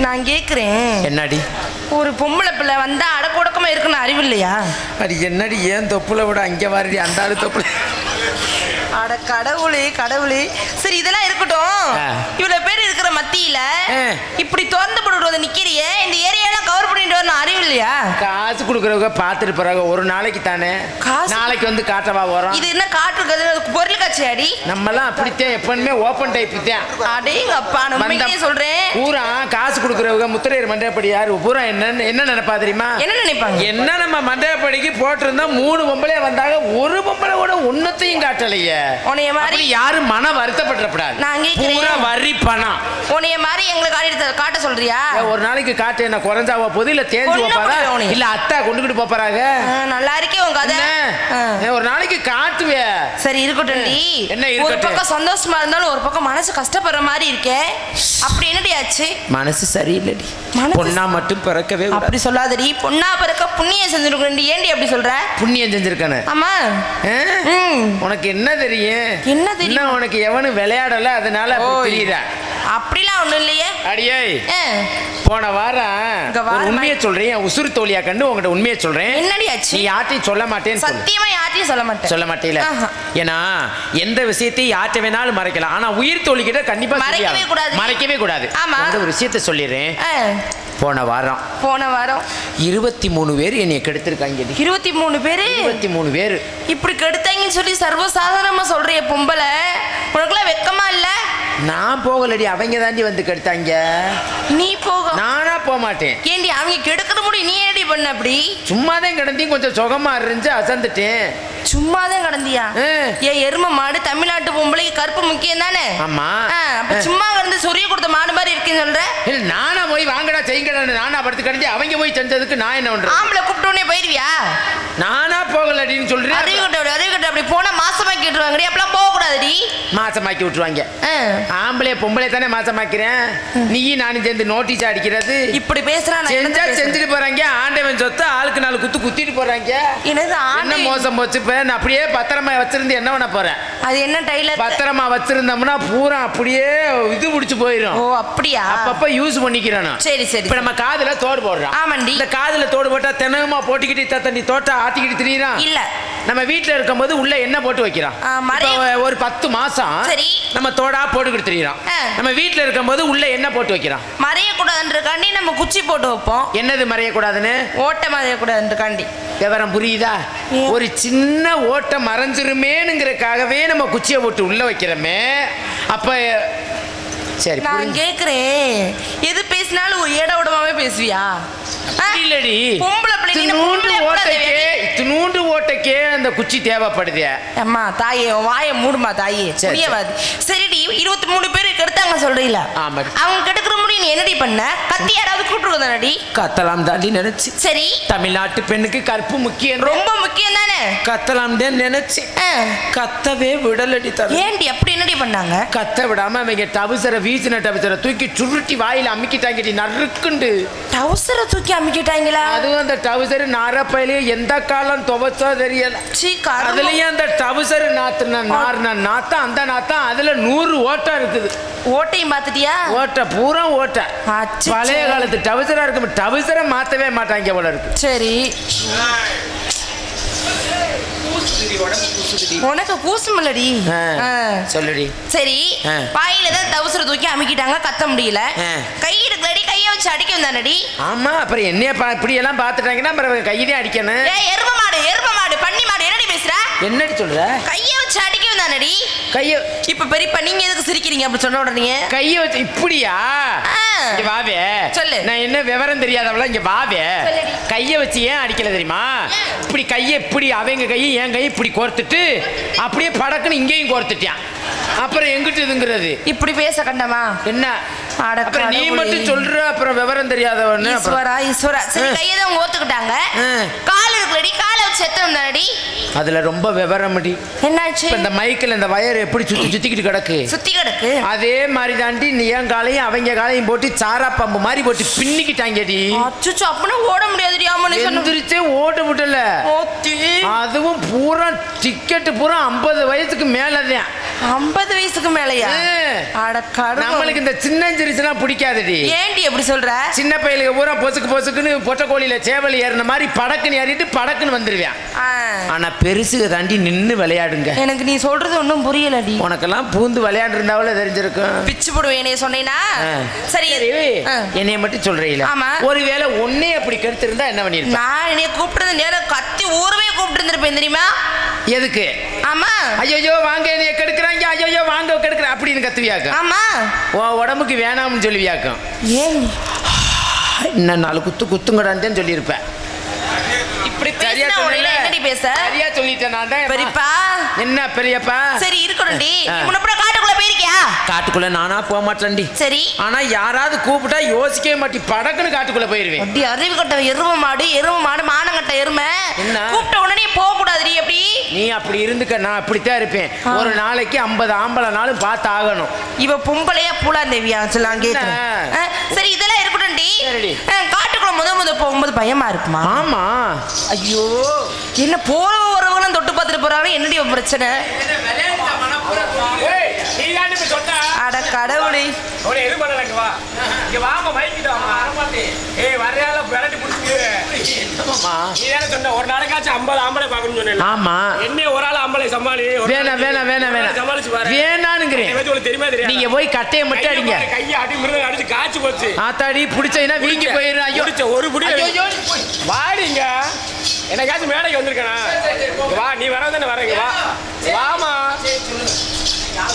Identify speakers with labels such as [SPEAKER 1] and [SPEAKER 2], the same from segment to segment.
[SPEAKER 1] நான் கேக்குறேன்.
[SPEAKER 2] என்னடி?
[SPEAKER 1] ஒரு பொம்பளை பிள்ளை வந்தா அடக்கொடக்கமா இருக்குன்னு அறிவு இல்லையா?
[SPEAKER 2] அடி என்னடி ஏன் தொப்புல விட அங்கே வாரடி அந்த ஆளு தொப்புல.
[SPEAKER 1] அட கடவுளே கடவுளே. சரி இதெல்லாம் இருக்கட்டும். இவ்வளவு பேர் இருக்கிற மத்தியில இப்படி திறந்து போட்டு நிக்கிறியே, இந்த ஏரியாலாம் கவர் பண்ணிட்டு வரணும் அறிவு இல்லையா?
[SPEAKER 2] காசு கொடுக்குறவங்க பார்த்துட்டு போறாங்க. ஒரு நாளைக்கு தானே, நாளைக்கு வந்து காட்டவா வரோம்.
[SPEAKER 1] இது என்ன காட்டுறது? பொருள் காட்சி அடி.
[SPEAKER 2] நம்மலாம் அப்படித்தான், எப்பவுமே ஓப்பன் டைப் தான்.
[SPEAKER 1] அடேங்க அப்பா, நான் சொல்றேன்.
[SPEAKER 2] பூரா காசு கொடுக்குறவங்க முத்திரையர் மண்டையப்படி யாரு பூரா என்ன நினைப்பா தெரியுமா? என்ன நினைப்பாங்க? என்ன நம்ம மண்டையப்படிக்கு போட்டிருந்தா 3 பொம்பளை வந்தாங்க, ஒரு பொம்பளை கூட ஒன்னத்தையும் காட்டலையே. உன்னைய மாதிரி யாரும் மன வருத்தப்படக்கூடாது. நான் பூரா வரி பணம். உன்னைய மாதிரி எங்களுக்கு காட்ட சொல்றியா? ஒரு நாளைக்கு காட்டு என்ன குறைஞ்சாவா போது இல்ல தேஞ்சு போப்பாரா இல்ல அத்தா கொண்டுகிட்டு போறாங்க? நல்லா இருக்கே உங்க கதை. ஒரு நாளைக்கு காட்டுவே. சரி இருக்கட்டும். என்ன ஒரு பக்கம் சந்தோஷமா இருந்தாலும் ஒரு பக்கம் மனசு கஷ்டப்படுற மாதிரி இருக்கே, அப்படி என்னடி ஆச்சு? மனசு சரியில்லடி. பொண்ணா மட்டும் பிறக்கவே அப்படி சொல்லாதடி. பொண்ணா பிறக்க புண்ணியம் செஞ்சிருக்கேன். ஏண்டி அப்படி சொல்ற? புண்ணியம் செஞ்சிருக்கானு? ஆமா. உனக்கு என்ன தெரியும்? என்ன தெரியும்? உனக்கு எவனும் விளையாடல அதனால தெரியுதா? அப்படிலாம் ஒண்ணும் இல்லையே. அடியே போன வாரம் உண்மையை சொல்றேன், உசுறு தோழியா கண்டு உங்ககிட்ட உண்மையை சொல்றேன். என்னடி ஆச்சு? நீ யார்ட்டையும் சொல்ல மாட்டேன்னு. சத்தியமா யார்ட்டையும் சொல்ல மாட்டேல. ஏன்னா எந்த விஷயத்தையும் யார்ட்ட வேணாலும் மறைக்கலாம், ஆனா உயிர் தோழி கிட்ட கண்டிப்பா மறைக்கவே கூடாது. ஒரு விஷயத்த சொல்லிடுறேன். போன வாரம் 23 பேர் என்னைய கெடுத்திருக்காங்க. 23 பேரு? 23 பேர் இப்படி கெடுத்தாங்கன்னு சொல்லி சர்வசாதாரணமா சொல்றிய பொம்பளை, உனக்குலாம் வெக்கமா இல்ல? நான் போகலடி, அவங்க தாண்டி வந்து கெடுத்தாங்க. நீ போக? நானா போக மாட்டேன். ஏண்டி அவங்க கெடுக்கிற முடியும், நீ ஏடி பண்ண? அப்படி சும்மாதான் கிடந்தி, கொஞ்சம் சுகமா இருந்துச்சு அசந்துட்டேன். சும்மாதான் கிடந்தியா? ஏன் எரும மாடு தமிழ்நாட்டு பொம்பளைக்கு கருப்பு முக்கியம் தானே? ஆமா. அப்ப சும்மா கிடந்து சொரிய கொடுத்த மாடு மாதிரி இருக்குன்னு சொல்ற? இல்ல நானா போய் வாங்கடா செய்யுங்கடா நானா படுத்து கிடந்தி, அவங்க போய் செஞ்சதுக்கு நான் என்ன பண்றேன்? ஆம்பளை கூப்பிட்டோன்னே போயிருவியா? நானா போகலடின்னு சொல்றேன். அறிவுகட்ட அப்படி போனா மாசமாக்கி விட்டுருவாங்கடி. அப்பெல்லாம் போக கூடாதுடி. மாசமாக்கி விட்டுருவாங்க. ஆம்பளை பொம்பளை தானே மாசமாக்கிறேன். நீ நானும் சேர்ந்து நோட்டீஸ் அடிக்கிறது. இப்படி பேசுறா செஞ்சுட்டு போறாங்க. ஆண்டவன் சொத்து ஆளுக்கு 4 குத்து குத்திட்டு போறாங்க. என்ன மோசம் போச்சு. நான் அப்படியே பத்திரமா வச்சிருந்து என்ன பண்ண போறேன்? அது என்ன டைலர்? பத்திரமா வச்சிருந்தோம்னா பூரா அப்படியே இது பிடிச்சு போயிடும். ஓ அப்படியா? அப்பப்ப யூஸ் பண்ணிக்கிறேன். சரி சரி. இப்ப நம்ம காதுல தோடு போடுறோம். ஆமாண்டி. இந்த காதுல தோடு போட்டா தினமா போட்டுக்கிட்டு தண்ணி தோட்டா ஆட்டிக்கிட்டு திரியிறான். இல்ல நம்ம வீட்டுல இருக்கும்போது உள்ள என்ன போட்டு வைக்கிறான்? ஒரு 10 மாசம் சரி நம்ம தோடா போட்டுக்கிட்டு திரியிறான். நம்ம வீட்டுல இருக்கும்போது உள்ள என்ன போட்டு வைக்கிறான்? மறையக்கூடாதுன்றக்காண்டி நம்ம குச்சி போட்டு வைப்போம். என்னது மறையக்கூடாதுன்னு? ஓட்டை மறையக்கூடாதுன்றக்காண்டி. விவரம் புரியுதா? ஒரு சின்ன ஓட்டை மறைஞ்சிருமேனுங்கிறதுக்காகவே நம்ம குச்சியை போட்டு உள்ள வைக்கிறோமே. அப்ப சரி நான் கேக்குறேன், எது பேசினாலும் ஒரு ஏட உடமாவே பேசுவியா? இல்லடி பொம்பளை இத்தினூண்டு ஓட்டைக்கே அந்த குச்சி தேவைப்படுது. அம்மா தாயே வாய மூடுமா தாயே. சரிடி 23 பேர் கெடுத்தாங்க சொல்றீல, அவங்க கெடுக்கிற முடியும். நீ என்னடி பண்ண? கத்தி யாராவது கூப்பிட்டுருந்தாடி? கத்தலாம் தாண்டி நினைச்சு. சரி தமிழ்நாட்டு பெண்ணுக்கு கற்பு முக்கியம், ரொம்ப முக்கியம் தானே. கத்தலாம் தான் நினைச்சு கத்தவே விடலடி. ஏண்டி அப்படி என்னடி பண்ணாங்க? கத்த விடாம அவங்க டவுசரை வீசின டவுசரை தூக்கி சுருட்டி வாயில அமுக்கிட்டாங்கடி. நறுக்குண்டு டவுசரை தூக்கி அமுக்கிட்டாங்களா? அதுவும் அந்த டவுசர் நாரப்பையிலே எந்த காலம் துவச்சோ தெரியல. அதுலயும் அந்த டவுசர் நாத்தம் அந்த நாத்தம் அதுல 100 ஓட்டம் இருக்குது. ஓட்டையும் மாத்திட்டியா? ஓட்டை பூரா ஓட்டை. பழைய காலத்து டவுசரா இருக்கு. டவுசரை மாத்தவே மாட்டாங்க போல இருக்கு. சரி உனக்கு கூசுமில்லடி. சொல்லுடி. சரி பாயில தான் தவசர தூக்கி அமுக்கிட்டாங்க, கத்த முடியல. கை இருக்குலடி, கையை வச்சு அடிக்க வந்தானடி. ஆமா அப்புறம் என்னைய இப்படி எல்லாம் பாத்துட்டாங்கன்னா அப்புறம் கையிலே அடிக்கணும். எரும மாடு பண்ணி மாடு என்னடி பேசுற? என்னடி சொல்ற? கையை வச்சு அடிக்க வந்தானடி. கைய இப்ப பெரியப்பா நீங்க எதுக்கு சிரிக்கிறீங்க அப்படி சொன்ன உடனே? கையை வச்சு இப்படியா? இங்க வாவே சொல்லு. நான் என்ன விவரம் தெரியாதவள இங்க வாவே. கையை வச்சு ஏன் அடிக்கல தெரியுமா? இப்படி கையை இப்படி அவங்க கையை என் கையை இப்படி கோர்த்துட்டு அப்படியே படக்குன்னு இங்கேயும் கோர்த்துட்டான். அப்புறம் எங்கிட்டு இதுங்கிறது? இப்படி பேச கண்டமா என்ன? நீ மட்டும் சொல்ற அப்புறம் விவரம் தெரியாதவன்னு. ஈஸ்வரா சரி கையை தான் ஓத்துக்கிட்டாங்க. கால் இருக்குலடி, காலை வச்சு செத்து வந்தாடி. அதுல ரொம்ப விவரம் அடி. என்னாச்சு? இந்த மைக்கில் இந்த வயர் எப்படி சுத்திக்கிட்டு கிடக்கு அதே மாதிரி தாண்டி நீ என் காலையும் அவங்க காலையும் போட்டு சாரா பம்பு மாதிரி போட்டு பின்னிக்கிட்டாங்கடி. அச்சோ அப்பனா ஓட முடியாதுடி. எந்திரிச்சே ஓட விடல. அதுவும் பூரா டிக்கெட்டு பூரா 50 வயசுக்கு மேலதான்.
[SPEAKER 1] 50 வயசுக்கு மேலயா? அட கடவுளே.
[SPEAKER 2] நம்மளுக்கு இந்த சின்னஞ்சிரிச்சுலாம் பிடிக்காதுடி.
[SPEAKER 1] ஏன்டி எப்படி சொல்ற?
[SPEAKER 2] சின்ன பையலுக்கு பூரா பொசுக்குன்னு பொட்டக்கோழியில சேவல் ஏறின மாதிரி படக்குன்னு ஏறிட்டு படக்குன்னு வந்துருவேன். ஆனா பெருசுக தாண்டி நின்னு விளையாடுங்க.
[SPEAKER 1] எனக்கு நீ சொல்றது ஒன்றும் புரியலடி.
[SPEAKER 2] உனக்கெல்லாம் பூந்து விளையாண்டு இருந்தாவில் தெரிஞ்சிருக்கும்.
[SPEAKER 1] பிச்சு போடுவேன் என்னைய சொன்னேன்னா. சரி
[SPEAKER 2] என்னைய மட்டும் சொல்றீங்களா? ஒருவேளை உன்னே அப்படி கருத்து இருந்தா என்ன பண்ணிருப்ப? நான்
[SPEAKER 1] என்னைய கூப்பிட்டது நேரம் கத்தி ஊரவே கூப்பிட்டு இருந்திருப்பேன் தெரியுமா?
[SPEAKER 2] எதுக்கு?
[SPEAKER 1] ஆமா.
[SPEAKER 2] ஐயோ வாங்க என்னைய கெடுக்குறாங்க, ஐயோ வாங்க கெடுக்குற அப்படின்னு கத்துவியாக்கும்.
[SPEAKER 1] ஆமா.
[SPEAKER 2] உன் உடம்புக்கு வேணாம்னு சொல்லுவியாக்கும்.
[SPEAKER 1] ஏன்
[SPEAKER 2] இன்னும் 4 குத்துங்கடான்னு சொல்லியிருப்பேன். சரியா சொல்லிட்டேன் நான் தான். பெரியப்பா என்ன பெரியப்பா? சரி இருக்கணும்டி. முன்னப்புறம் காட்டுக்குள்ள போயிருக்கியா? காட்டுக்குள்ள நானா போக மாட்டேன்டி. சரி. ஆனா யாராவது கூப்பிட்டா யோசிக்கவே மாட்டி படக்குன்னு காட்டுக்குள்ள போயிருவேன். அப்படி அறிவு கட்ட எருமை மாடு மானங்கட்ட எருமை கூப்பிட்ட உடனே போக கூடாதுடி. எப்படி நீ அப்படி இருந்துக்க, நான் அப்படித்தான் இருப்பேன். ஒரு நாளைக்கு 50 ஆம்பளை நாளும் பார்த்து ஆகணும். இவ பொம்பளையா பூலாந்தேவியா சொல்லலாம் கேட்கிறேன். சரி இதெல்லாம் இருக்கட்டும்டி. காட்டுக்குள்ள முத போகும்போது பயமா இருக்குமா? ஆமா. ஐயோ என்ன போற வரவங்களும் தொட்டு பார்த்துட்டு போறாங்க. என்னடி பிரச்சனை? அட கடவுளே.
[SPEAKER 3] ஒரு நாளைக்காச்சும் 50 ஆம்பளை பார்க்கணும்னு சொன்னேன்.
[SPEAKER 2] ஆமா.
[SPEAKER 3] என்ன ஒரு ஆள் ஆம்பளை சமாளி.
[SPEAKER 2] வேணான்னு தெரியுமா? நீங்க போய் கட்டையை மட்டும் அடிங்க.
[SPEAKER 3] கையை அடி மிருகம் அடிச்சு காய்ச்சி போச்சு.
[SPEAKER 2] ஆத்தாடி பிடிச்சா வீங்கி போயிடும். ஐயோ
[SPEAKER 3] ஒரு புடி வாடிங்க. என்னைக்காச்சும் மேடைக்கு வந்திருக்கேனா? வா நீ வரதானே வரீங்க. வா வாமா.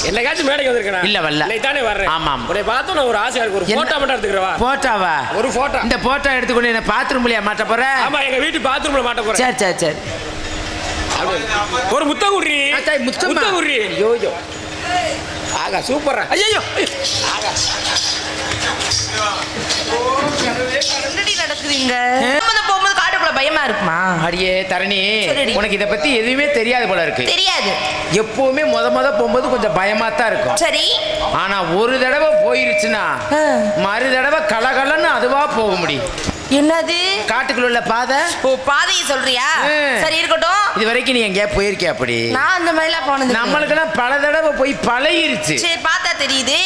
[SPEAKER 3] என்னைக்காச்சும் மேடைக்கு வந்திருக்கேனா? இல்ல வரல. தானே வர்றேன். ஆமா. உன்னை பார்த்தா நான் ஒரு ஆசையா இருக்கு. ஒரு போட்டோ மட்டும் எடுத்துக்கிறவா? போட்டோவா? ஒரு போட்டோ. இந்த போட்டோ எடுத்துக்கொண்டு என்ன பாத்ரூம்லயா மாட்ட போற? ஆமா எங்க வீட்டு பாத்ரூம்ல மாட்ட போறேன். சரி. ஒரு முத்தம் குடுறி. முத்தம் குடுறி. ஐயோ ஆகா சூப்பரா. ஐயோ ஆகா
[SPEAKER 1] என்னடி நடக்குதுங்க? போகும்போது காட்டுக்குள்ள பயமா இருக்குமா?
[SPEAKER 2] அடியே தரணி, உனக்கு இத பத்தி எதுவுமே தெரியாது போல இருக்கு.
[SPEAKER 1] தெரியாது.
[SPEAKER 2] எப்பவுமே முத போகும்போது கொஞ்சம் பயமா தான் இருக்கும். சரி. ஆனா ஒரு தடவை போயிருச்சுன்னா மறு தடவை கலகலன்னு அதுவா போக முடியும்.
[SPEAKER 1] என்னது?
[SPEAKER 2] காட்டுக்குள்ள உள்ள பாதை. ஓ
[SPEAKER 1] பாதையை சொல்றியா? சரி இருக்கட்டும்.
[SPEAKER 2] இது வரைக்கும் நீ எங்கேயா போயிருக்கியா? அப்படி
[SPEAKER 1] நான் அந்த மாதிரிலாம் போனது.
[SPEAKER 2] நம்மளுக்கெல்லாம் பல தடவை போய் பழகிருச்சு.
[SPEAKER 1] சரி பார்த்தா தெரியுது.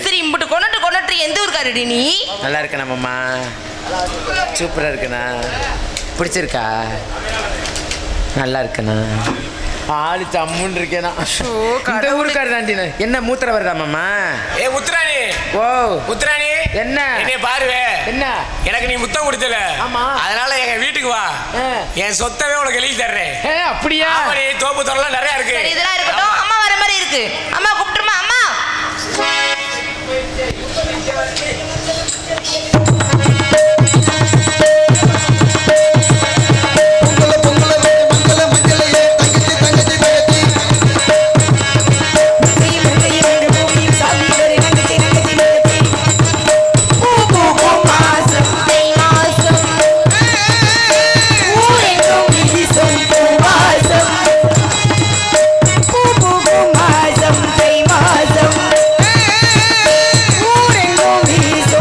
[SPEAKER 1] சரி இம்புட்டு கொண்டு எந்த ஊருக்காரடி நீ?
[SPEAKER 2] நல்லா இருக்க நம்மம்மா. சூப்பரா இருக்குண்ணா. பிடிச்சிருக்கா? நல்லா இருக்குண்ணா. ஆளு சம்முன்னு இருக்கேனா. இந்த ஊருக்காரு தாண்டின என்ன மூத்திர வருதாமாம்மா?
[SPEAKER 3] ஏ முத்துராணி.
[SPEAKER 2] ஓ
[SPEAKER 3] முத்துராணி
[SPEAKER 2] என்ன?
[SPEAKER 3] என்னைய பாருவே. என்ன? எனக்கு நீ முத்தம் கொடுத்தல. ஆமா. அதனால எங்க வீட்டுக்கு வா. என் சொத்தவே உனக்கு எழுதி தர்றேன்.
[SPEAKER 2] அப்படியா?
[SPEAKER 3] தோப்பு தோறலாம் நிறைய இருக்கு.
[SPEAKER 1] இதெல்லாம் இருக்கட்டும். அம்மா வர மாதிரி இருக்கு. அம்மா கூப்பிட்டுருமா? அம்மா
[SPEAKER 4] ஊரெங்கும் வீசும்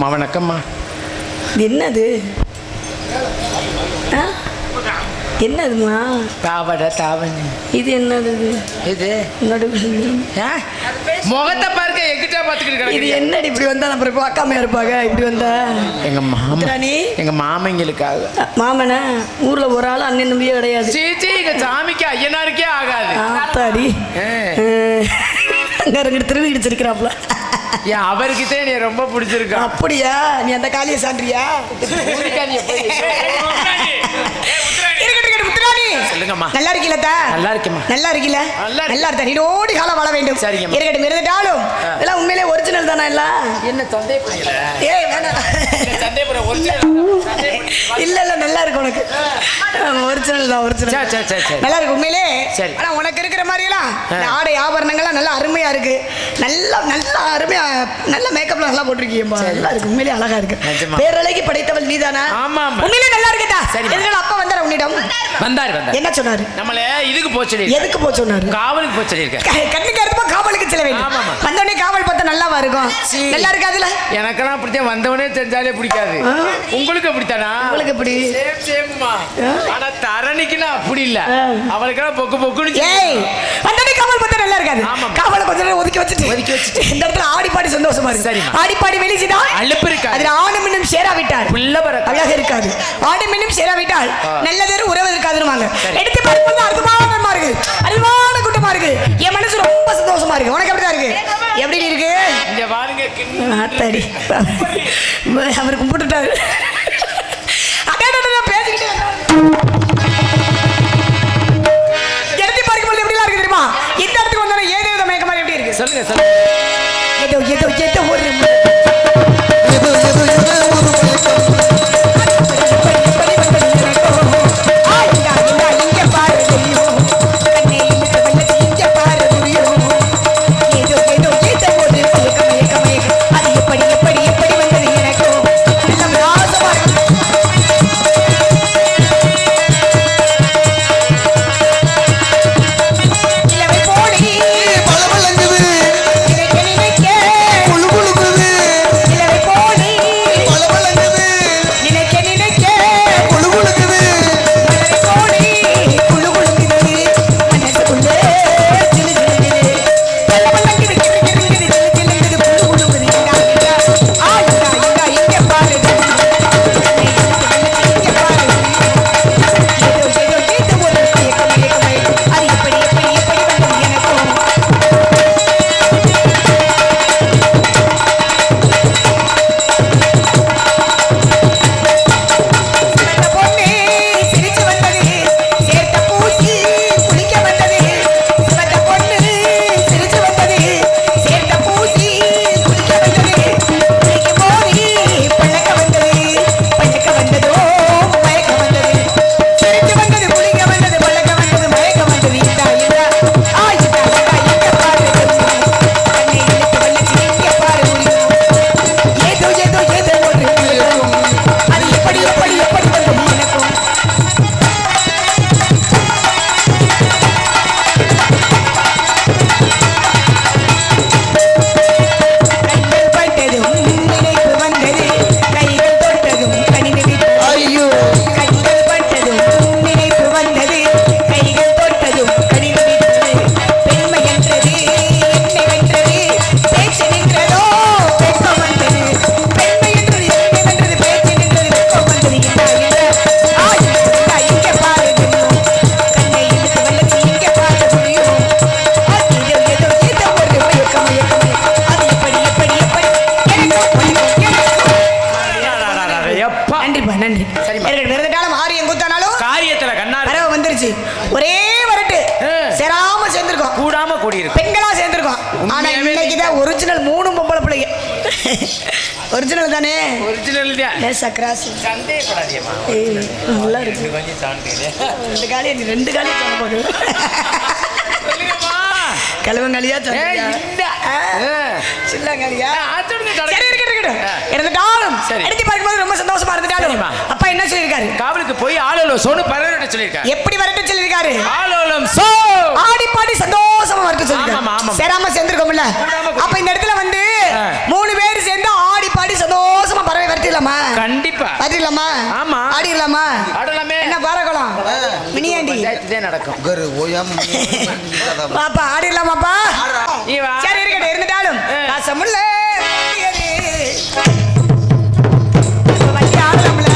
[SPEAKER 2] அம்மா வணக்கம்மா.
[SPEAKER 4] இது என்னது? என்னதுமா?
[SPEAKER 2] தாவடை தாவணி.
[SPEAKER 4] இது என்னது?
[SPEAKER 2] இது
[SPEAKER 4] நடுவில்
[SPEAKER 2] முகத்தை பார்க்க எங்கிட்ட பார்த்துக்கிட்டு
[SPEAKER 4] இது என்னடி இப்படி வந்தா நம்ம பார்க்காம இருப்பாங்க? இப்படி வந்தா
[SPEAKER 2] எங்க மாமா, எங்க மாமங்களுக்காக.
[SPEAKER 4] மாமன ஊர்ல ஒரு ஆள் அண்ணன் தம்பியே கிடையாது.
[SPEAKER 2] சீச்சி எங்க சாமிக்கு ஐயனாருக்கே ஆகாது.
[SPEAKER 4] ஆத்தாடி அங்க ரெண்டு திருவி இடிச்சிருக்கிறாப்ல.
[SPEAKER 2] ஏன் அவருக்குதே நீ ரொம்ப பிடிச்சிருக்க?
[SPEAKER 4] அப்படியா? நீ அந்த காலியை சாண்டியா?
[SPEAKER 2] சொல்லுங்கம்மா.
[SPEAKER 4] நல்லா இருக்கீங்களா?
[SPEAKER 2] நல்லா இருக்கேம்மா.
[SPEAKER 4] நல்லா இருக்கீங்களா? நல்லா இருக்கா? நீடோடி காலம் வாழ வேண்டும்.
[SPEAKER 2] சரிங்கம்மா.
[SPEAKER 4] இருக்கட்டும். இருந்துட்டாலும் எல்லாம் உண்மையிலே ஒரிஜினல் தானே எல்லாம்?
[SPEAKER 2] என்ன சந்தே பண்ணல?
[SPEAKER 4] ஏய் வேணாம்.
[SPEAKER 2] சந்தே பண்ண ஒரிஜினல்.
[SPEAKER 4] இல்ல இல்ல நல்லா இருக்கு உனக்கு. ஒரிஜினல் தான் ஒரிஜினல்.
[SPEAKER 2] சரி சரி சரி.
[SPEAKER 4] நல்லா இருக்கு உண்மையிலே.
[SPEAKER 2] சரி.
[SPEAKER 4] ஆனா உனக்கு இருக்கிற மாதிரி எல்லாம் ஆடை ஆபரணங்கள்லாம் நல்லா அருமையா இருக்கு. நல்லா நல்லா அருமையா நல்ல மேக்கப்ல நல்லா போட்டிருக்கீங்கம்மா. நல்லா இருக்கு உண்மையிலே அழகா இருக்கு. பேரழகி படைத்தவள் நீதானா?
[SPEAKER 2] ஆமா ஆமா.
[SPEAKER 4] உண்மையிலே நல்லா இருக்குடா. எதுக்கு அப்பா வந்தாரு உன்னிடம்?
[SPEAKER 2] வந்தாரு.
[SPEAKER 4] என்ன சொன்னாரு?
[SPEAKER 2] நம்மள இதுக்கு போக சொல்லி.
[SPEAKER 4] எதுக்கு போக சொன்னாரு?
[SPEAKER 2] காவலுக்கு போக சொல்லிருக்காரு.
[SPEAKER 4] கண்ணுக்கு அர்த்தமா காவலுக்கு செல்ல வேண்டும். வந்தவனே காவல் பார்த்தா நல்லாவா இருக்கும்? நல்லா இருக்காதுல? எனக்கெல்லாம் அப்படித்தான் வந்தவனே தெரிஞ்சாலே பிடிக்காது. உங்களுக்கு அப்படித்தானா? உங்களுக்கு எப்படி? சேம் சேம்மா. ஆனா தரணிக்குலாம் அப்படி இல்ல. அவளுக்கெல்லாம் பொக்கு பொக்குன்னு. ஏய் வந்தவனே காவல் பார்த்தா நல்லா இருக்காது. காவலை கொஞ்ச நேரம் ஒதுக்கி வச்சுட்டு இந்த இடத்துல ஆடி பாடி சந்தோஷமா இருக்கு. சரி. ஆடி பாடி வெளிச்சிட்டா அலுப்பு இருக்காது. அதுல ஆணும் இன்னும் சேராவிட்டால் அழகா இருக்காது. ஆடும் இன்னும் சேராவிட்டால் நல்லதொரு உறவு இருக்காதுன்னு எடுத்து பார்க்கும்போது அற்புதமா இருக்கு. அருமையான கூட்டமா இருக்கு. என் மனசு ரொம்ப சந்தோஷமா இருக்கு. உனக்கு எப்படிதான் இருக்கு? எப்படி இருக்கு? இங்க பாருங்க. ஆத்தாடி அவர் கும்பிட்டுட்டாரு. பேசிக்கிட்டே எடுத்து பார்க்கும்போது எப்படிலாம் இருக்கு தெரியுமா? இந்த இடத்துக்கு வந்தோட ஏதோ மயக்கமா எப்படி இருக்கு? சொல்லுங்க சொல்லுங்க. ஏதோ ஒரு ஒரே வரட்டு சேராம சேர்ந்திருக்கோம். கூடாம கூடி இருக்கு. பெண்களா சேர்ந்திருக்கோம். ஆனா இன்னைக்கு தான் ஒரிஜினல் 3 பொம்பளை பிள்ளைங்க. ஒரிஜினல் தானே? ஒரிஜினல் தான். லேசா கிராஸ். சந்தேகப்படாதீமா. நல்லா இருக்கு. கொஞ்சம் சாண்டிலே. ரெண்டு காலிய சொல்ல போகுது. சொல்லுங்கம்மா. கலவங்காலியா சொல்லுங்க. இல்ல. சில்லங்காலியா? சரி இருக்கட்டும். இருந்துட்டாலும் எடுத்து பார்க்கும்போது ரொம்ப சந்தோஷமா இருந்துட்டாலும் அப்பா என்ன சொல்லிருக்காரு? காவலுக்கு போய் ஆளோலம் சோனு பரவட்ட சொல்லிருக்காரு. எப்படி வரட்ட சொல்லிருக்காரு? ஆளோலம் சோ ஆடி பாடி சந்தோஷமா வரட்ட சொல்லிருக்காரு. சேராம சேர்ந்திருக்கோம்ல. அப்ப இந்த இடத்துல வந்து 3 பேர் சேர்ந்து ஆடி பாடி சந்தோஷமா ஆடிடலாமா?
[SPEAKER 2] ஆடலாமே.
[SPEAKER 4] என்ன பாரகலாம் மினியாண்டி
[SPEAKER 2] நடக்கும்.
[SPEAKER 4] பாப்பா ஆடிடலாமாப்பா? சரி இருக்கட்டும், இருந்துட்டாலும் காசமுள்ள வண்டி ஆடலாம்ல.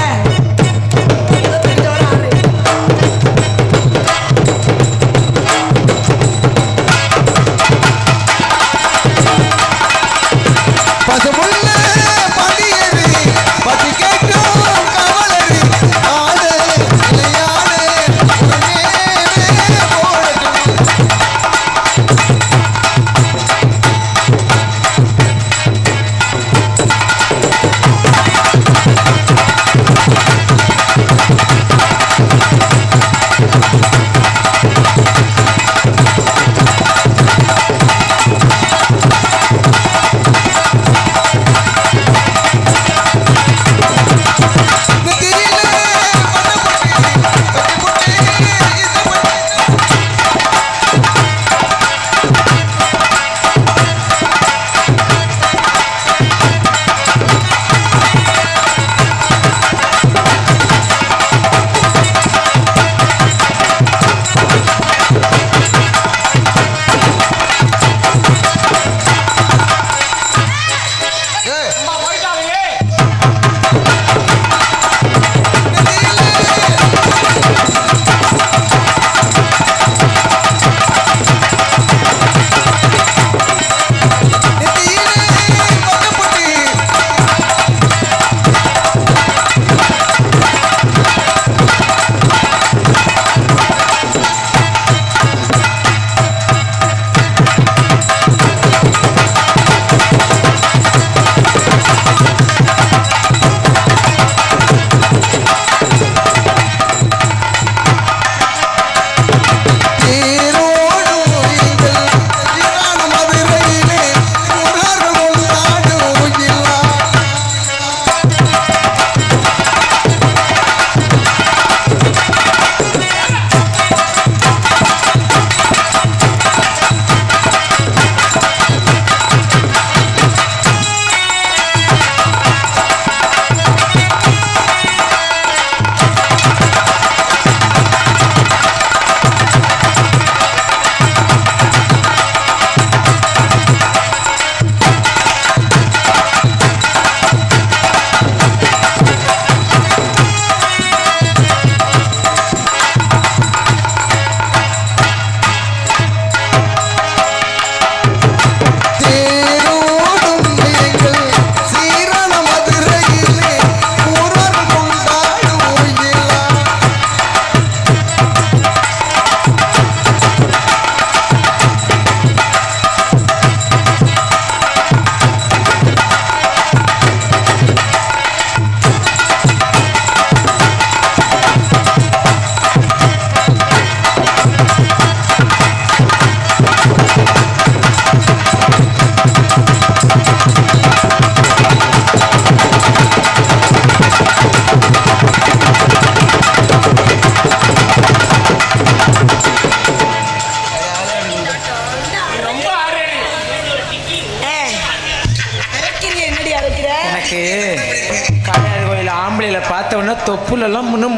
[SPEAKER 2] பார்த்த உடனே தொப்புல எல்லாம் முன்னு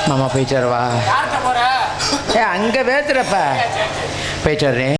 [SPEAKER 2] மாமா போயிட்டு வரவா? அங்க பேசுறப்ப போயிட்டு வர்றேன்.